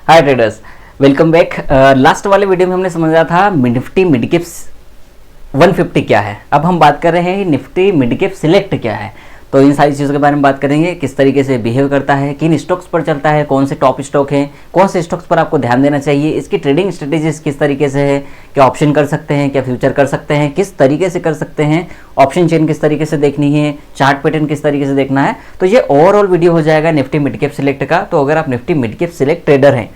हाय traders, welcome back. Last वाले video में हमने समझा था निफ्टी मिड कैप 150 क्या है। अब हम बात कर रहे हैं निफ्टी मिड कैप सिलेक्ट क्या है। तो इन सारी चीज़ों के बारे में बात करेंगे, किस तरीके से बिहेव करता है, किन स्टॉक्स पर चलता है, कौन से टॉप स्टॉक हैं, कौन से स्टॉक्स पर आपको ध्यान देना चाहिए, इसकी ट्रेडिंग स्ट्रेटेजीज किस तरीके से है, क्या ऑप्शन कर सकते हैं, क्या फ्यूचर कर सकते हैं, किस तरीके से कर सकते हैं, ऑप्शन चेन किस तरीके से देखनी है, चार्ट पैटर्न किस तरीके से देखना है। तो ये ओवरऑल वीडियो हो जाएगा निफ्टी मिड कैप सिलेक्ट का। तो अगर आप Nifty mid cap select trader हैं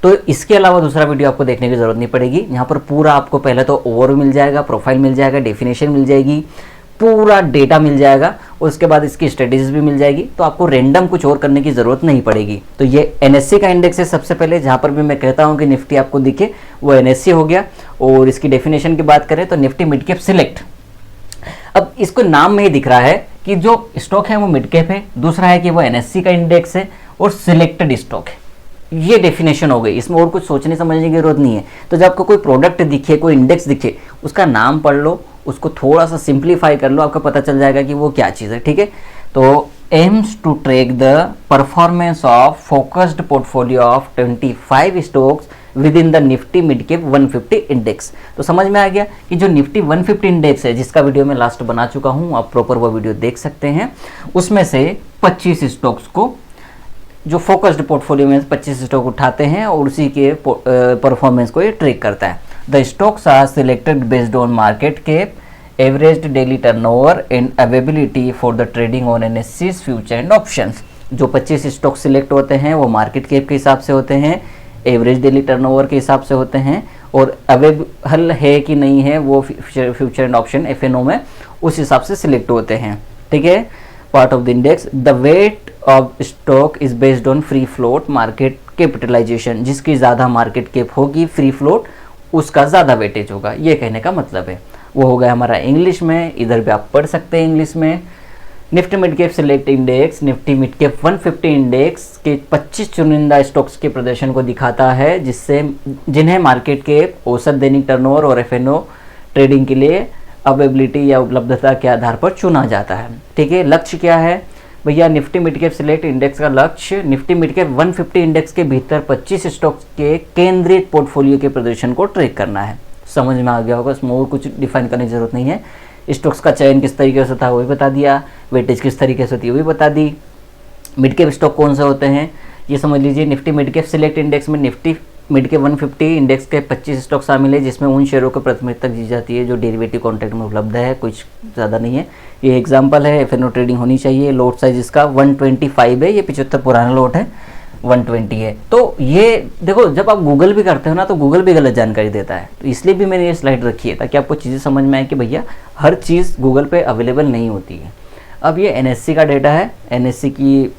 तो इसके अलावा दूसरा वीडियो आपको देखने की जरूरत नहीं पड़ेगी। यहाँ पर पूरा आपको पहले तो ओवरव्यू मिल जाएगा, प्रोफाइल मिल जाएगा, डेफिनेशन मिल जाएगी, पूरा डेटा मिल जाएगा, उसके बाद इसकी स्ट्रेटेजीज भी मिल जाएगी। तो आपको रैंडम कुछ और करने की जरूरत नहीं पड़ेगी। तो ये एनएससी का इंडेक्स है। सबसे पहले जहां पर भी मैं कहता हूं कि निफ्टी आपको दिखे वो एनएससी हो गया। और इसकी डेफिनेशन की बात करें तो निफ्टी मिड कैप सिलेक्ट। अब इसको नाम में ही दिख रहा है कि जो स्टॉक है वो मिड कैप है, दूसरा है कि वो एनएससी का इंडेक्स है और सिलेक्टेड स्टॉक है। ये डेफिनेशन हो गई, इसमें और कुछ सोचने समझने की जरूरत नहीं है। तो जब आपको कोई प्रोडक्ट दिखे, कोई इंडेक्स दिखे, उसका नाम पढ़ लो, उसको थोड़ा सा सिंप्लीफाई कर लो, आपको पता चल जाएगा कि वो क्या चीज़ है। ठीक है, तो aims to track the performance of focused portfolio of 25 stocks within the Nifty mid cap 150 index. तो समझ में आ गया कि जो निफ्टी 150 इंडेक्स है, जिसका वीडियो मैं लास्ट बना चुका हूँ, आप प्रॉपर वो वीडियो देख सकते हैं। उसमें से 25 स्टॉक्स को, जो फोकस्ड पोर्टफोलियो में 25 स्टॉक उठाते हैं और उसी के परफॉर्मेंस को ये ट्रैक करता है। The stocks are selected based on market cap, average daily turnover and availability for the trading on NSE's future and options. जो 25 स्टॉक सिलेक्ट होते हैं वो मार्केट कैप के हिसाब से होते हैं, एवरेज डेली टर्नओवर के हिसाब से होते हैं, और अवेलेबल है कि नहीं है वो फ्यूचर एंड ऑप्शन एफएनओ में उस हिसाब से सिलेक्ट होते हैं। ठीक है, part of the index. The weight of stock is based on free float market capitalization. जिसकी ज़्यादा मार्केट कैप होगी, फ्री फ्लोट, उसका ज़्यादा वेटेज होगा। ये कहने का मतलब है। वो हो गया हमारा इंग्लिश में, इधर भी आप पढ़ सकते हैं इंग्लिश में। Nifty mid cap select index Nifty mid cap 150 index के 25 चुनिंदा स्टॉक्स के प्रदर्शन को दिखाता है, जिन्हें मार्केट कैप, औसत दैनिक टर्नओवर और एफएनओ ट्रेडिंग के लिए अवेलेबिलिटी या उपलब्धता के आधार पर चुना जाता है। ठीक है, लक्ष्य क्या है भैया? Nifty mid cap select index का लक्ष्य निफ्टी मिड कैप 150 इंडेक्स के भीतर 25 स्टॉक्स के केंद्रित पोर्टफोलियो के प्रदर्शन को ट्रैक करना है। समझ में आ गया होगा, इसमें और कुछ डिफाइन करने की जरूरत नहीं है। स्टॉक्स का चयन किस तरीके से था वो भी बता दिया, वेटेज किस तरीके से होती है वो भी बता दी, मिड कैप स्टॉक कौन से होते हैं ये समझ लीजिए। Nifty mid cap select index में निफ्टी मिड कैप 150 इंडेक्स के 25 स्टॉक शामिल है, जिसमें उन शेयरों को प्राथमिकता दी जाती है जो डेरिवेटिव कॉन्ट्रैक्ट में उपलब्ध है। कुछ ज़्यादा नहीं है, ये एग्जांपल है। एफएनओ ट्रेडिंग होनी चाहिए। लॉट साइज इसका 125 है, ये 75 पुराना लॉट है, 120 है। तो ये देखो, जब आप गूगल भी करते हो ना तो गूगल भी गलत जानकारी देता है। तो इसलिए भी मैंने ये स्लाइड रखी है ताकि आपको चीज़ें समझ में आए कि भैया हर चीज़ गूगल पे अवेलेबल नहीं होती है। अब ये एनएससी का डेटा है। एनएससी की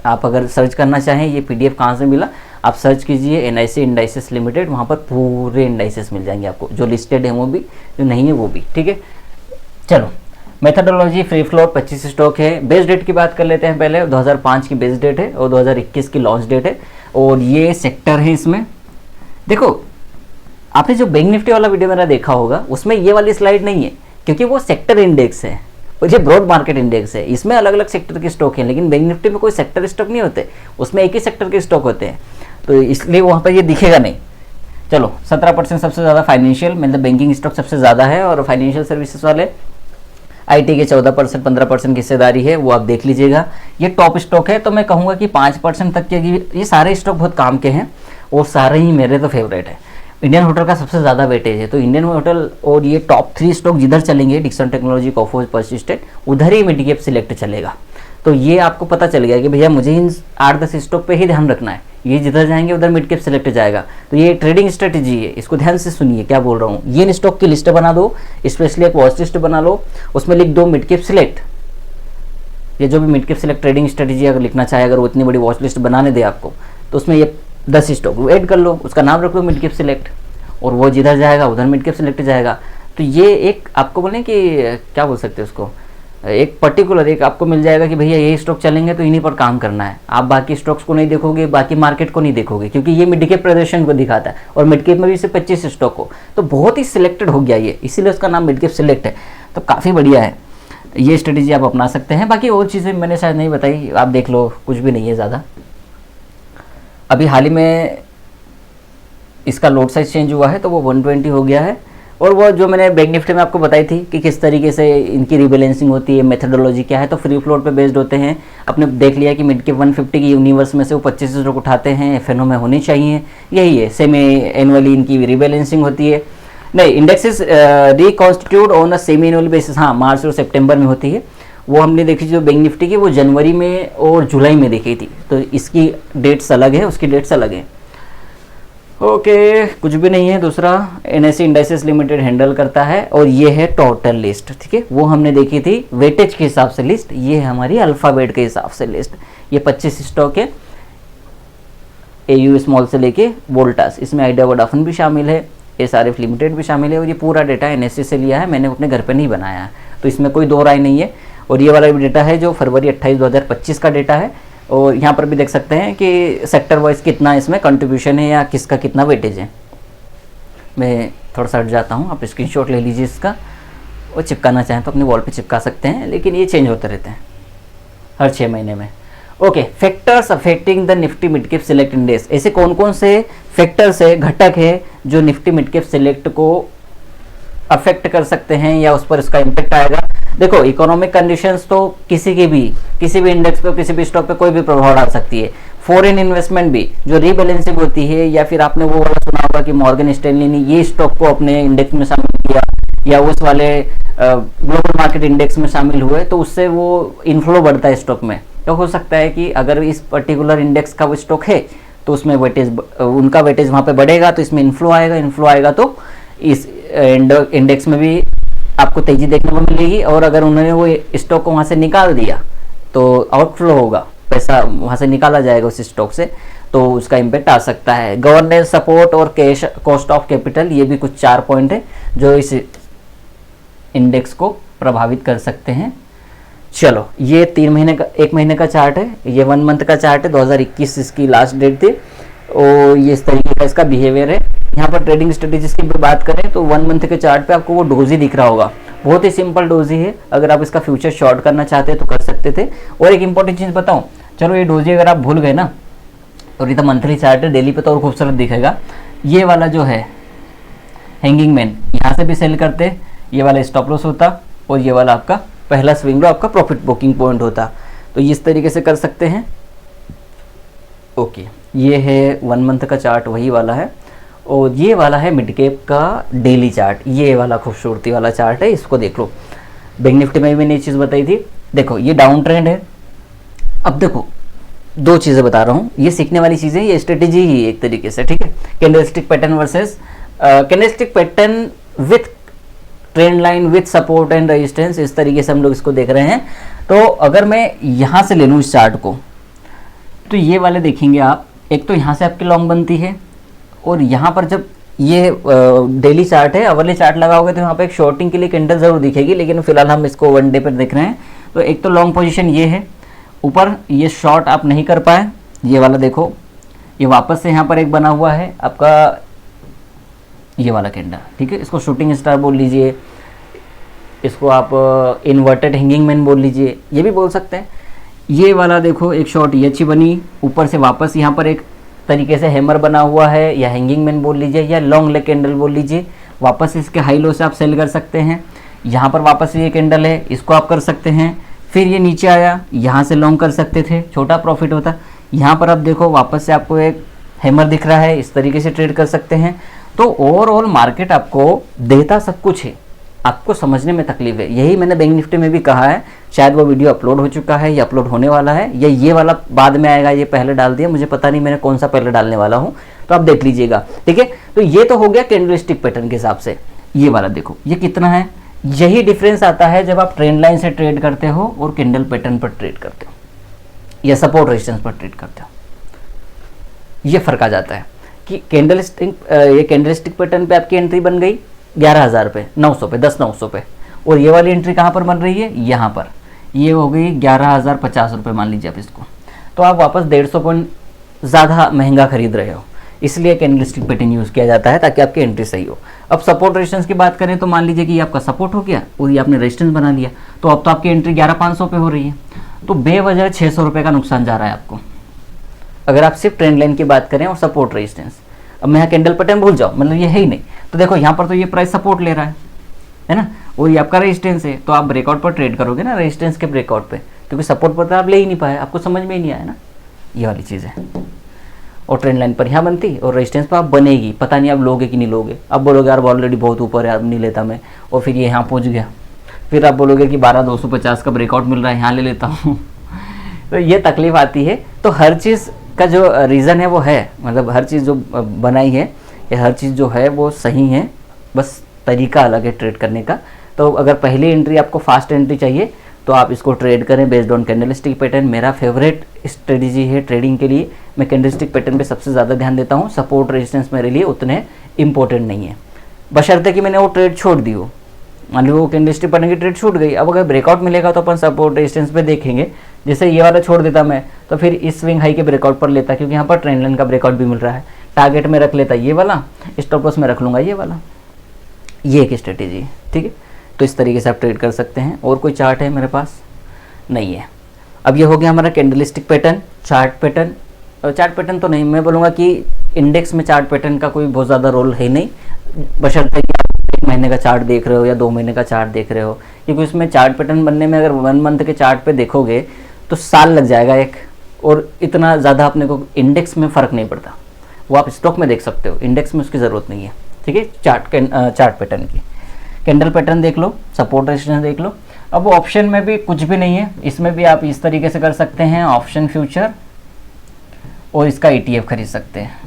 आप अगर सर्च करना चाहें, ये पीडीएफ कहाँ से मिला, आप सर्च कीजिए एनआईसी इंडाइसेस लिमिटेड, वहाँ पर पूरे इंडाइसेस मिल जाएंगे आपको, जो लिस्टेड है वो भी, जो नहीं है वो भी। ठीक है, चलो मेथडोलॉजी फ्री फ्लोट 25 स्टॉक है। बेस डेट की बात कर लेते हैं पहले। 2005 की बेस डेट है और 2021 की लॉन्च डेट है। और ये सेक्टर है। इसमें देखो, आपने जो बैंक निफ्टी वाला वीडियो मेरा देखा होगा उसमें ये वाली स्लाइड नहीं है, क्योंकि वो सेक्टर इंडेक्स है और ये ब्रॉड मार्केट इंडेक्स है। इसमें अलग अलग सेक्टर के स्टॉक हैं, लेकिन बैंक निफ्टी में कोई सेक्टर स्टॉक नहीं होते, उसमें एक ही सेक्टर के स्टॉक होते हैं, तो इसलिए वहाँ पर ये दिखेगा नहीं। चलो, 17% सबसे ज़्यादा फाइनेंशियल, मतलब बैंकिंग स्टॉक सबसे ज़्यादा है, और फाइनेंशियल सर्विसेज वाले आईटी के 14%, 15% की हिस्सेदारी है, वो आप देख लीजिएगा। ये टॉप स्टॉक है, तो मैं कहूँगा कि 5% तक के ये सारे स्टॉक बहुत काम के हैं और सारे ही मेरे तो फेवरेट है। इंडियन होटल का सबसे ज़्यादा वेटेज है, तो इंडियन होटल और ये टॉप 3 स्टॉक जिधर चलेंगे, डिक्सन टेक्नोलॉजी, कॉफोज, पर्सिस्टेंट, उधर ही मिड कैप सिलेक्ट चलेगा। तो ये आपको पता चल गया कि भैया मुझे इन 8-10 स्टॉक पे ही ध्यान रखना है, ये जिधर जाएंगे उधर मिड कैप सिलेक्ट जाएगा। तो ये ट्रेडिंग स्ट्रेटेजी है, इसको ध्यान से सुनिए क्या बोल रहा हूँ। ये इन स्टॉक की लिस्ट बना दो, स्पेशली एक वॉच लिस्ट बना लो, उसमें लिख दो मिड कैप सिलेक्ट। ये जो भी mid cap select trading strategy अगर लिखना चाहे, अगर वो इतनी बड़ी वॉच लिस्ट बनाने दे आपको, तो उसमें ये 10 स्टॉक ऐड कर लो, उसका नाम रख लो मिड कैप सिलेक्ट, और वो जिधर जाएगा उधर मिड कैप सिलेक्ट जाएगा। तो ये एक आपको बोले कि क्या बोल सकते हैं उसको, एक पर्टिकुलर एक आपको मिल जाएगा कि भैया यही स्टॉक चलेंगे तो इन्हीं पर काम करना है। आप बाकी स्टॉक्स को नहीं देखोगे, बाकी मार्केट को नहीं देखोगे, क्योंकि ये मिड कैप प्रदर्शन को दिखाता है और मिड कैप में भी सिर्फ 25 स्टॉक हो, तो बहुत ही सिलेक्टेड हो गया ये, इसीलिए उसका नाम मिड कैप सिलेक्ट है। तो काफ़ी बढ़िया है, ये स्ट्रेटेजी आप अपना सकते हैं। बाकी और चीज़ें मैंने शायद नहीं बताई, आप देख लो, कुछ भी नहीं है ज़्यादा। अभी हाल ही में इसका लोड साइज चेंज हुआ है तो वो 120 हो गया है। और वो जो मैंने बैंक निफ्टी में आपको बताई थी कि किस तरीके से इनकी रीबैलेंसिंग होती है, मेथडोलॉजी क्या है, तो फ्री फ्लोट पे बेस्ड होते हैं। आपने देख लिया कि मिड कैप 150 की यूनिवर्स में से वो 25 स्टॉक उठाते हैं, एफएनओ में होनी चाहिए, यही है। सेमी एनुअली इनकी रीबैलेंसिंग होती है। नहीं, indexes reconstitute on a semi annual basis, हाँ मार्च और सितंबर में होती है। वो हमने देखी जो बैंक निफ्टी की वो जनवरी में और जुलाई में देखी थी, तो इसकी डेट्स अलग है, उसकी डेट्स अलग है। ओके, कुछ भी नहीं है। दूसरा एनएससी इंडाइसेस लिमिटेड हैंडल करता है और ये है टोटल लिस्ट, ठीक है। वो हमने देखी थी वेटेज के हिसाब से लिस्ट, ये है हमारी अल्फाबेट के हिसाब से लिस्ट। ये 25 स्टॉक है, एयू स्मॉल से लेके वोल्टास, इसमें आइडिया वोडाफोन भी शामिल है, एसआरएफ लिमिटेड भी शामिल है। और ये पूरा डेटा एनएससी से लिया है, मैंने अपने घर पे नहीं बनाया है, तो इसमें कोई दो राय नहीं है। और ये वाला भी डेटा है जो फरवरी 28 2025 का डेटा है। और यहाँ पर भी देख सकते हैं कि सेक्टर वाइज कितना इसमें कंट्रीब्यूशन है या किसका कितना वेटेज है। मैं थोड़ा सा हट जाता हूँ, आप स्क्रीनशॉट ले लीजिए इसका, और चिपकाना चाहें तो अपने वॉल पे चिपका सकते हैं, लेकिन ये चेंज होते रहते हैं हर 6 महीने में। Okay, factors affecting the Nifty mid cap select index, ऐसे कौन कौन से फैक्टर्स है, घटक है जो निफ्टी मिड कैप सिलेक्ट को अफेक्ट कर सकते हैं या उस पर इसका इम्पैक्ट आएगा। देखो, इकोनॉमिक कंडीशंस तो किसी भी इंडेक्स पे, किसी भी स्टॉक पे कोई भी प्रभाव डाल सकती है। फॉरेन इन्वेस्टमेंट भी जो रीबैलेंसिंग होती है, या फिर आपने वो वाला सुना होगा कि मॉर्गन स्टैनली ने ये स्टॉक को अपने इंडेक्स में शामिल किया, या उस वाले ग्लोबल मार्केट इंडेक्स में शामिल हुए, तो उससे वो इन्फ्लो बढ़ता है स्टॉक में। तो हो सकता है कि अगर इस पर्टिकुलर इंडेक्स का वो स्टॉक है तो उसमें वेटेज, उनका वेटेज वहाँ पे बढ़ेगा, तो इसमें इन्फ्लो आएगा तो इस इंडेक्स में भी आपको तेजी देखने को मिलेगी। और अगर उन्होंने वो स्टॉक को वहाँ से निकाल दिया तो आउटफ्लो होगा, पैसा वहाँ से निकाला जाएगा उस स्टॉक से, तो उसका इम्पैक्ट आ सकता है। गवर्नेंस सपोर्ट और कैश कॉस्ट ऑफ कैपिटल, ये भी कुछ 4 पॉइंट है जो इस इंडेक्स को प्रभावित कर सकते हैं। चलो, ये 3 महीने का, 1 महीने का चार्ट है, ये 1 मंथ का चार्ट है, 2021 इसकी लास्ट डेट थी। और ये इस तरीके का इसका बिहेवियर है। यहाँ पर ट्रेडिंग स्ट्रेटेजीज की बात करें तो 1 मंथ के चार्ट पे आपको वो डोजी दिख रहा होगा, बहुत ही सिंपल डोजी है। अगर आप इसका फ्यूचर शॉर्ट करना चाहते हैं तो कर सकते थे। और एक इंपॉर्टेंट चीज़ बताऊँ, चलो ये डोजी अगर आप भूल गए ना, और ये तो मंथली चार्ट है, डेली पे तो और खूबसूरत दिखेगा। ये वाला जो है हैंगिंग मैन, यहाँ से भी सेल करते, ये वाला स्टॉप लॉस होता, और ये वाला आपका पहला स्विंग लो आपका प्रॉफिट बुकिंग पॉइंट होता। तो इस तरीके से कर सकते हैं। ओके, ये है 1 मंथ का चार्ट, वही वाला है। और ये वाला है मिड कैप का डेली चार्ट, ये वाला खूबसूरती वाला चार्ट है, इसको देख लो। बैंक निफ्टी में भी मैंने चीज़ बताई थी, देखो ये डाउन ट्रेंड है। अब देखो 2 चीज़ें बता रहा हूँ, ये सीखने वाली चीज़ें, ये स्ट्रेटेजी ही एक तरीके से, ठीक है। Candlestick pattern versus candlestick pattern with trend line with support and resistance, इस तरीके से हम लोग इसको देख रहे हैं। तो अगर मैं यहाँ से ले लूँ इस चार्ट को, तो ये वाले देखेंगे आप, एक तो यहाँ से आपकी लॉन्ग बनती है, और यहाँ पर जब ये डेली चार्ट है, अवरली चार्ट लगाओगे तो यहाँ पे एक शॉर्टिंग के लिए कैंडल जरूर दिखेगी, लेकिन फिलहाल हम इसको 1 डे पर देख रहे हैं। तो एक तो लॉन्ग पोजीशन ये है, ऊपर ये शॉर्ट आप नहीं कर पाए, ये वाला देखो, ये वापस से यहाँ पर एक बना हुआ है आपका ये वाला कैंडल, ठीक है। इसको शूटिंग स्टार बोल लीजिए, इसको आप इन्वर्टेड हैंगिंग मैन बोल लीजिए, ये भी बोल सकते हैं। ये वाला देखो, एक शॉर्ट ये अच्छी बनी, ऊपर से वापस यहाँ पर एक तरीके से हैमर बना हुआ है, या हैंगिंग मैन बोल लीजिए, या लॉन्ग लेग कैंडल बोल लीजिए। वापस इसके हाई लो से आप सेल कर सकते हैं। यहाँ पर वापस ये कैंडल है, इसको आप कर सकते हैं। फिर ये नीचे आया, यहाँ से लॉन्ग कर सकते थे, छोटा प्रॉफिट होता। यहाँ पर आप देखो वापस से आपको एक हैमर दिख रहा है, इस तरीके से ट्रेड कर सकते हैं। तो ओवरऑल मार्केट आपको देता सब कुछ है, आपको समझने में तकलीफ है। यही मैंने बैंक निफ्टी में भी कहा है, शायद वो वीडियो अपलोड हो चुका है या अपलोड होने वाला है, या ये वाला बाद में आएगा, ये पहले डाल दिया, मुझे पता नहीं मैंने कौन सा पहले डालने वाला हूँ, तो आप देख लीजिएगा, ठीक है। तो ये तो हो गया कैंडलस्टिक पैटर्न के हिसाब से। ये वाला देखो, ये कितना है, यही डिफरेंस आता है जब आप ट्रेंड लाइन से ट्रेड करते हो और कैंडल पैटर्न पर ट्रेड करते हो या सपोर्ट रेजिस्टेंस पर ट्रेड करते हो, ये फर्क आ जाता है कि कैंडलस्टिक पैटर्न पे आपकी एंट्री बन गई 11,000 पे, 900 पे, 10,900 पे, और ये वाली एंट्री कहाँ पर बन रही है, यहाँ पर, ये हो गई 11,050 रुपये मान लीजिए आप इसको। तो आप वापस 150 पॉइंट ज़्यादा महंगा खरीद रहे हो, इसलिए कैंडलस्टिक पैटर्न यूज़ किया जाता है ताकि आपकी एंट्री सही हो। अब सपोर्ट रेजिस्टेंस की बात करें तो मान लीजिए कि ये आपका सपोर्ट हो गया और ये आपने रेजिस्टेंस बना लिया, तो अब तो आपकी एंट्री 11,500 पे हो रही है, तो बेवजह 600 रुपये का नुकसान जा रहा है आपको, अगर आप सिर्फ ट्रेंड लाइन की बात करें और सपोर्ट रेजिस्टेंस। अब मैं यहाँ कैंडल पैटर्न भूल जाऊँ, मतलब ये है ही नहीं। तो देखो यहाँ पर तो ये प्राइस सपोर्ट ले रहा है ना, वो ये आपका रेजिस्टेंस है, तो आप ब्रेकआउट पर ट्रेड करोगे ना रेजिस्टेंस के ब्रेकआउट पे, क्योंकि सपोर्ट पर तो आप ले ही नहीं पाए, आपको समझ में ही नहीं आया ना, ये वाली चीज़ है। और ट्रेंड लाइन पर यहाँ बनती और रेजिस्टेंस पर आप बनेगी, पता नहीं आप लोगे कि नहीं लोगे। अब बोलोगे यार ऑलरेडी बहुत ऊपर है, अब नहीं लेता मैं, और फिर ये यहाँ पहुँच गया, फिर आप बोलोगे कि 12,250 का ब्रेकआउट मिल रहा है, यहाँ ले लेता हूँ तो ये तकलीफ आती है। तो हर चीज़ का जो रीज़न है वो है, मतलब हर चीज़ जो बनाई है या हर चीज़ जो है वो सही है, बस तरीका अलग है ट्रेड करने का। तो अगर पहली एंट्री आपको फास्ट एंट्री चाहिए तो आप इसको ट्रेड करें बेस्ड ऑन कैंडलस्टिक पैटर्न। मेरा फेवरेट स्ट्रेटजी है ट्रेडिंग के लिए, मैं कैंडलस्टिक पैटर्न पे सबसे ज़्यादा ध्यान देता हूँ। सपोर्ट रेजिस्टेंस मेरे लिए उतने इंपॉर्टेंट नहीं है, बशर्ते कि मैंने वो ट्रेड छोड़ दी हो। मान लो वो कैंडलस्टिक पैटर्न की ट्रेड छूट गई, अब अगर ब्रेकआउट मिलेगा तो अपन सपोर्ट रेजिस्टेंस पे देखेंगे। जैसे ये वाला छोड़ देता मैं, तो फिर इस स्विंग हाई के ब्रेकआउट पर लेता, क्योंकि यहाँ पर ट्रेंड लाइन का ब्रेकआउट भी मिल रहा है। टारगेट में रख लेता ये वाला, स्टॉप लॉस में रख लूँगा ये वाला। ये एक स्ट्रेटेजी है, ठीक है। तो इस तरीके से आप ट्रेड कर सकते हैं। और कोई चार्ट है मेरे पास नहीं है। अब ये हो गया हमारा candlestick pattern, chart pattern. Chart pattern तो नहीं, मैं बोलूँगा कि इंडेक्स में चार्ट पैटर्न का कोई बहुत ज़्यादा रोल है नहीं, बशर्ते कि आप 1 महीने का चार्ट देख रहे हो या 2 महीने का चार्ट देख रहे हो, क्योंकि उसमें चार्ट पैटर्न बनने में अगर 1 मंथ के चार्ट पे देखोगे तो साल लग जाएगा एक, और इतना ज़्यादा अपने को इंडेक्स में फ़र्क नहीं पड़ता। वो आप स्टॉक में देख सकते हो, इंडेक्स में उसकी ज़रूरत नहीं है, ठीक है। चार्ट पैटर्न की कैंडल पैटर्न देख लो, सपोर्ट रेजिस्टेंस देख लो। अब ऑप्शन में भी कुछ भी नहीं है, इसमें भी आप इस तरीके से कर सकते हैं, ऑप्शन फ्यूचर, और इसका ETF खरीद सकते हैं।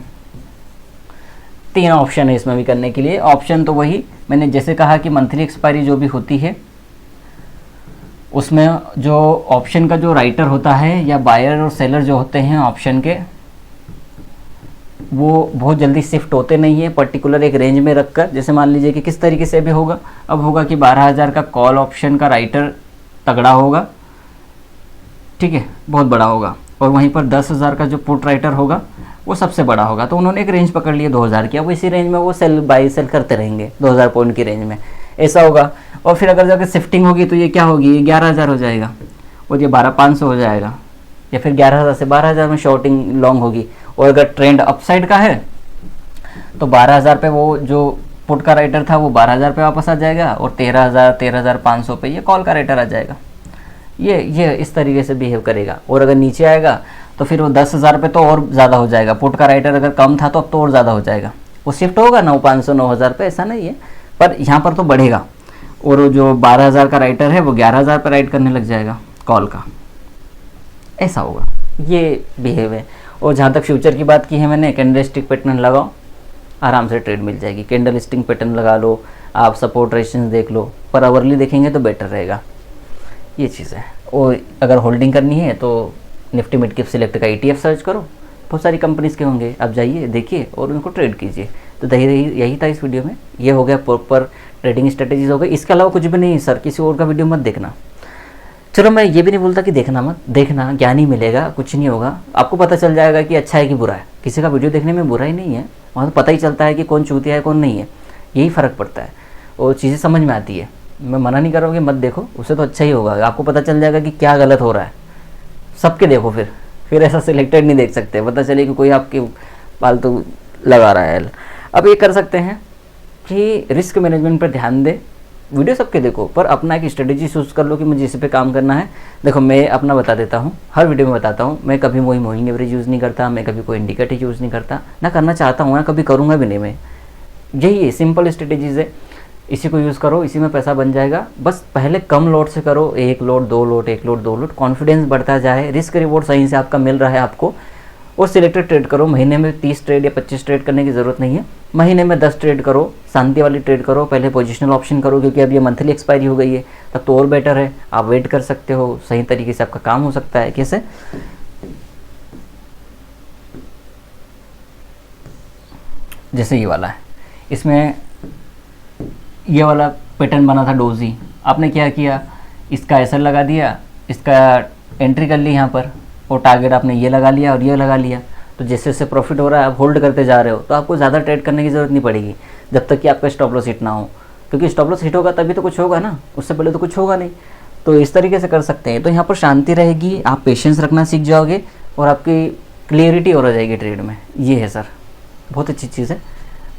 3 ऑप्शन है इसमें भी करने के लिए। ऑप्शन तो वही मैंने जैसे कहा कि मंथली एक्सपायरी जो भी होती है, उसमें जो ऑप्शन का जो राइटर होता है या बायर और सेलर जो होते हैं ऑप्शन के, वो बहुत जल्दी शिफ्ट होते नहीं है पर्टिकुलर एक रेंज में रखकर। जैसे मान लीजिए कि किस तरीके से भी होगा, अब होगा कि 12,000 का कॉल ऑप्शन का राइटर तगड़ा होगा, ठीक है, बहुत बड़ा होगा, और वहीं पर 10,000 का जो पुट राइटर होगा वो सबसे बड़ा होगा। तो उन्होंने एक रेंज पकड़ लिया 2,000 की, अब इसी रेंज में वो सेल बाई सेल करते रहेंगे 2,000 पॉइंट की रेंज में, ऐसा होगा। और फिर अगर जाकर शिफ्टिंग होगी तो ये क्या होगी, ये 11,000 हो जाएगा, और ये 12,500 हो जाएगा, या फिर 11,000 से 12,000 में शॉर्टिंग लॉन्ग होगी। और अगर ट्रेंड अपसाइड का है तो 12,000 पे वो जो पुट का राइटर था वो 12,000 पे वापस आ जाएगा, और 13,000 13,500 पे ये कॉल का राइटर आ जाएगा। ये इस तरीके से बिहेव करेगा। और अगर नीचे आएगा तो फिर वो 10,000 पे तो और ज़्यादा हो जाएगा, पुट का राइटर अगर कम था तो अब तो और ज़्यादा हो जाएगा, वो शिफ्ट होगा 9,500 9,000 पे, ऐसा नहीं है, पर यहाँ पर तो बढ़ेगा। और जो 12,000 का राइटर है वो 11,000 पे राइट करने लग जाएगा कॉल का, ऐसा होगा, ये बिहेव है। और जहाँ तक फ्यूचर की बात की है मैंने, कैंडलस्टिक पैटर्न लगाओ, आराम से ट्रेड मिल जाएगी। कैंडलस्टिक पैटर्न लगा लो, आप सपोर्ट रेजिस्टेंस देख लो, पर आवरली देखेंगे तो बेटर रहेगा, ये चीज़ है। और अगर होल्डिंग करनी है तो निफ्टी मिड कैप सिलेक्ट का ETF सर्च करो, बहुत सारी कंपनीज़ के होंगे, आप जाइए देखिए और उनको ट्रेड कीजिए। तो यही था इस वीडियो में, ये हो गया प्रॉपर ट्रेडिंग स्ट्रेटेजीज हो गई। इसके अलावा कुछ भी नहीं सर, किसी और का वीडियो मत देखना। चलो मैं ये भी नहीं बोलता कि देखना मत, देखना, ज्ञान ही मिलेगा, कुछ नहीं होगा, आपको पता चल जाएगा कि अच्छा है कि बुरा है। किसी का वीडियो देखने में बुरा ही नहीं है, वहाँ तो पता ही चलता है कि कौन चूतिया है कौन नहीं है, यही फ़र्क पड़ता है, और चीज़ें समझ में आती है। मैं मना नहीं कर रहा हूँ कि मत देखो, उससे तो अच्छा ही होगा, आपको पता चल जाएगा कि क्या गलत हो रहा है। सबके देखो, फिर ऐसा सिलेक्टेड नहीं देख सकते, पता चले कि कोई आपके फालतू लगा रहा है। अब ये कर सकते हैं कि रिस्क मैनेजमेंट पर ध्यान दे, वीडियो सबके देखो, पर अपना एक स्ट्रेटेजी चूज़ कर लो कि मुझे इस पे काम करना है। देखो मैं अपना बता देता हूँ, हर वीडियो में बताता हूँ, मैं कभी मूविंग एवरेज यूज़ नहीं करता, मैं कभी कोई इंडिकेटर यूज़ नहीं करता, ना करना चाहता हूँ, ना कभी करूँगा भी नहीं। मैं यही है, सिंपल स्ट्रेटेजीज़ है, इसी को यूज़ करो, इसी में पैसा बन जाएगा। बस पहले कम लोड से करो, 1 load 2 load 1 load 2 load, confidence बढ़ता जाए, रिस्क रिवॉर्ड सही से आपका मिल रहा है आपको, और सिलेक्टेड ट्रेड करो। महीने में 30 ट्रेड या 25 ट्रेड करने की ज़रूरत नहीं है, महीने में 10 ट्रेड करो, शांति वाली ट्रेड करो। पहले पोजिशनल ऑप्शन करो, क्योंकि अब ये मंथली एक्सपायरी हो गई है, तब तो और बेटर है, आप वेट कर सकते हो, सही तरीके से आपका काम हो सकता है। कैसे, जैसे ये वाला है, इसमें ये वाला पैटर्न बना था डोजी, आपने क्या किया, इसका एसएल लगा दिया, इसका एंट्री कर ली यहाँ पर, और टारगेट आपने ये लगा लिया और ये लगा लिया। तो जैसे जैसे प्रॉफिट हो रहा है आप होल्ड करते जा रहे हो, तो आपको ज़्यादा ट्रेड करने की ज़रूरत नहीं पड़ेगी जब तक कि आपका स्टॉप लॉस हिट ना हो, क्योंकि स्टॉप लॉस हिट होगा तभी तो कुछ होगा ना, उससे पहले तो कुछ होगा नहीं। तो इस तरीके से कर सकते हैं, तो यहाँ पर शांति रहेगी, आप पेशेंस रखना सीख जाओगे, और आपकी क्लियरिटी हो जाएगी ट्रेड में। ये है सर, बहुत अच्छी चीज़ है।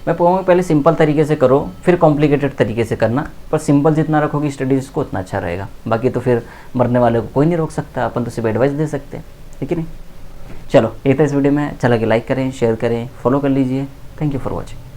मैं कहूँगा पहले सिंपल तरीके से करो, फिर कॉम्प्लिकेटेड तरीके से करना, पर सिंपल जितना रखोगी स्टडीज़ को उतना अच्छा रहेगा। बाकी तो फिर मरने वाले को कोई नहीं रोक सकता, अपन तो सिर्फ एडवाइस दे सकते हैं, ठीक है नहीं। चलो, एक था इस वीडियो में, अच्छा लगे लाइक करें, शेयर करें, फॉलो कर लीजिए। Thank you for watching.